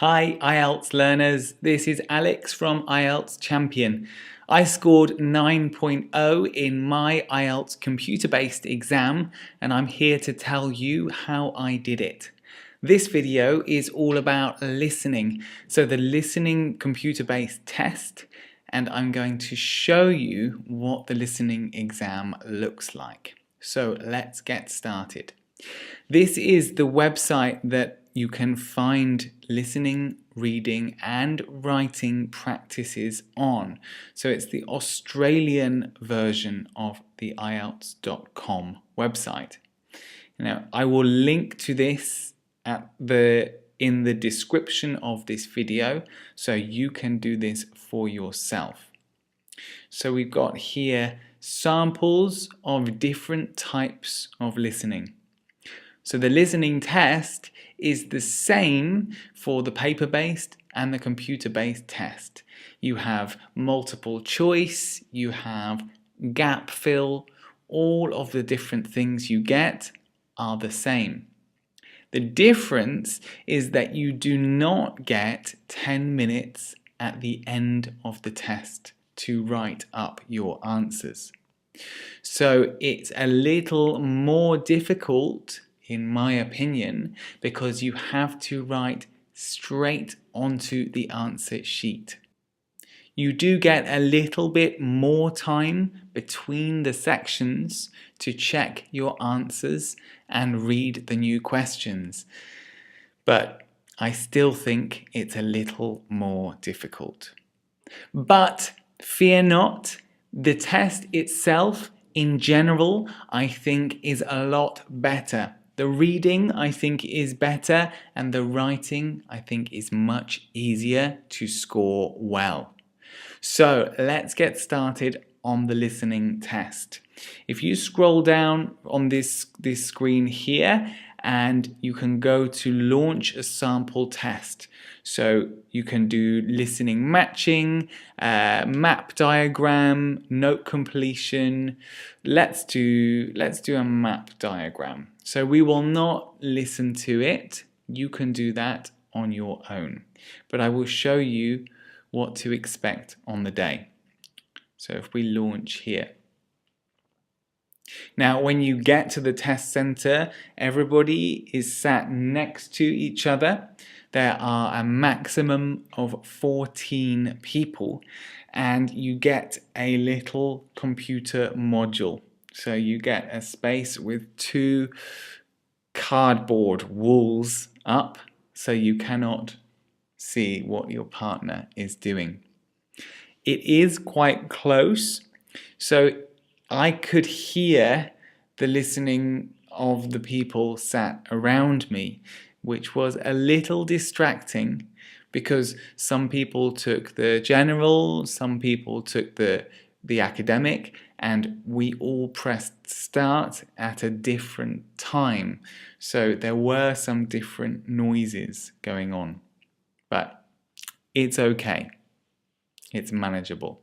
Hi IELTS learners, this is Alex from IELTS Champion. I scored 9.0 in my IELTS computer-based exam and I'm here to tell you how I did it. This video is all about listening, so the listening computer-based test, and I'm going to show you what the listening exam looks like. So let's get started. This is the website that you can find listening, reading and writing practices on. So it's the Australian version of the IELTS.com website. Now I will link to this in the description of this video so you can do this for yourself. So we've got here samples of different types of listening. So the listening test is the same for the paper-based and the computer-based test. You have multiple choice, you have gap fill, all of the different things you get are the same. The difference is that you do not get 10 minutes at the end of the test to write up your answers. So it's a little more difficult, in my opinion, because you have to write straight onto the answer sheet. You do get a little bit more time between the sections to check your answers and read the new questions, but I still think it's a little more difficult. But fear not, the test itself in general I think is a lot better. The reading I think is better and the writing I think is much easier to score well. So let's get started on the listening test. If you scroll down on this screen here, and you can go to launch a sample test. So you can do listening matching, map diagram, note completion. Let's do a map diagram. So we will not listen to it. You can do that on your own. But I will show you what to expect on the day. So if we launch here. Now, when you get to the test center, everybody is sat next to each other. There are a maximum of 14 people, and you get a little computer module. So you get a space with 2 cardboard walls up, so you cannot see what your partner is doing. It is quite close, so I could hear the listening of the people sat around me, which was a little distracting because some people took the general, some people took the academic, and we all pressed start at a different time. So there were some different noises going on, but it's okay. It's manageable.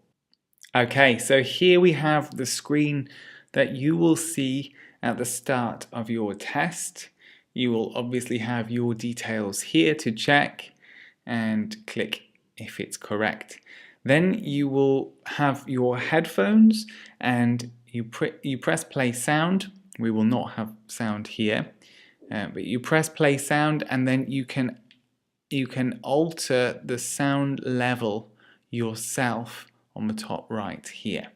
Okay, so here we have the screen that you will see at the start of your test. You will obviously have your details here to check and click if it's correct. Then you will have your headphones and you press play sound. We will not have sound here, but you press play sound and then you can alter the sound level yourself on the top right here.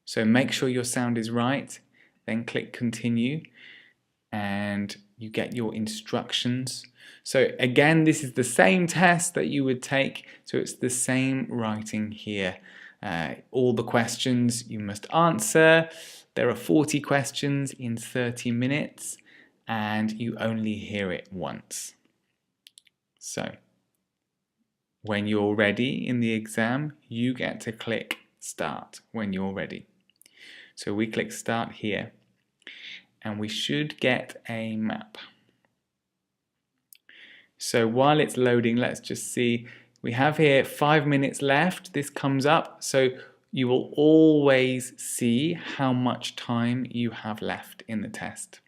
So make sure your sound is right, then click continue and you get your instructions. So again, this is the same test that you would take, so it's the same writing here. All the questions you must answer. There are 40 questions in 30 minutes and you only hear it once. So when you're ready in the exam, you get to click start when you're ready. So we click start here and we should get a map. So while it's loading, let's just see. We have here 5 minutes left. This comes up, so you will always see how much time you have left in the test.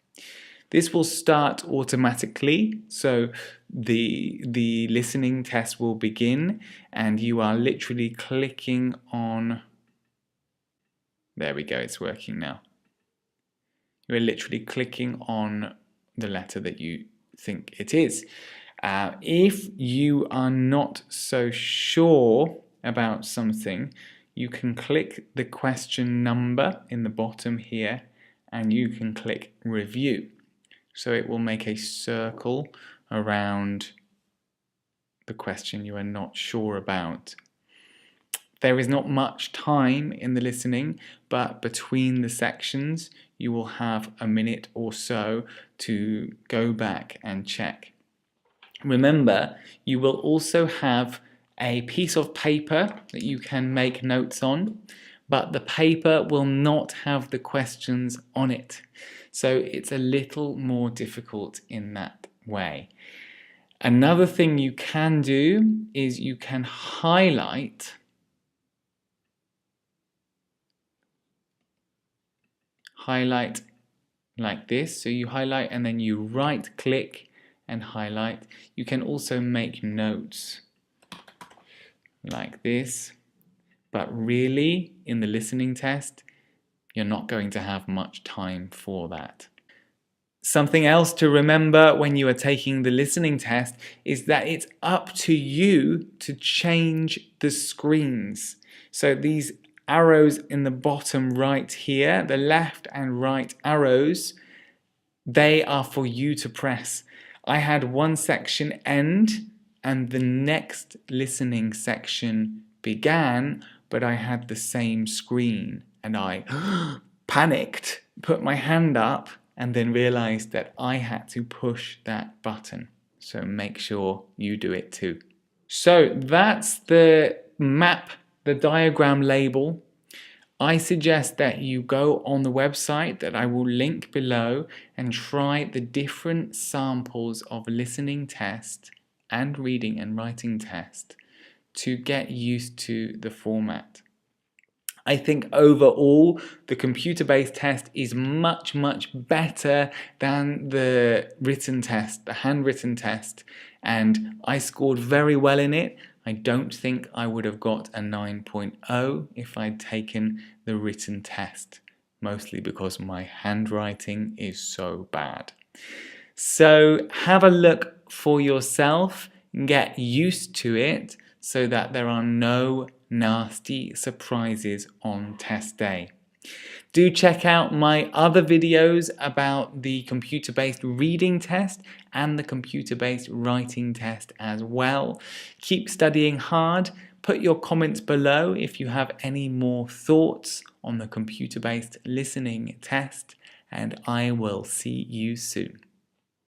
This will start automatically, so the listening test will begin, and you are literally clicking on, there we go, it's working now. You're literally clicking on the letter that you think it is. If you are not so sure about something, you can click the question number in the bottom here, and you can click review. So it will make a circle around the question you are not sure about. There is not much time in the listening, but between the sections you will have a minute or so to go back and check. Remember, you will also have a piece of paper that you can make notes on, but the paper will not have the questions on it. So it's a little more difficult in that way. Another thing you can do is you can highlight like this. So you highlight and then you right click and highlight. You can also make notes like this, but really in the listening test you're not going to have much time for that. Something else to remember when you are taking the listening test is that it's up to you to change the screens. So these arrows in the bottom right here, the left and right arrows, they are for you to press. I had one section end and the next listening section began, but I had the same screen and I panicked, put my hand up, and then realized that I had to push that button. So make sure you do it too. So that's the map, the diagram label. I suggest that you go on the website that I will link below and try the different samples of listening test and reading and writing test to get used to the format. I think overall the computer-based test is much better than the written test, the handwritten test, and I scored very well in it. I don't think I would have got a 9.0 if I'd taken the written test, mostly because my handwriting is so bad. So have a look for yourself, get used to it so that there are no nasty surprises on test day. Do check out my other videos about the computer-based reading test and the computer-based writing test as well. Keep studying hard. Put your comments below if you have any more thoughts on the computer-based listening test, and I will see you soon.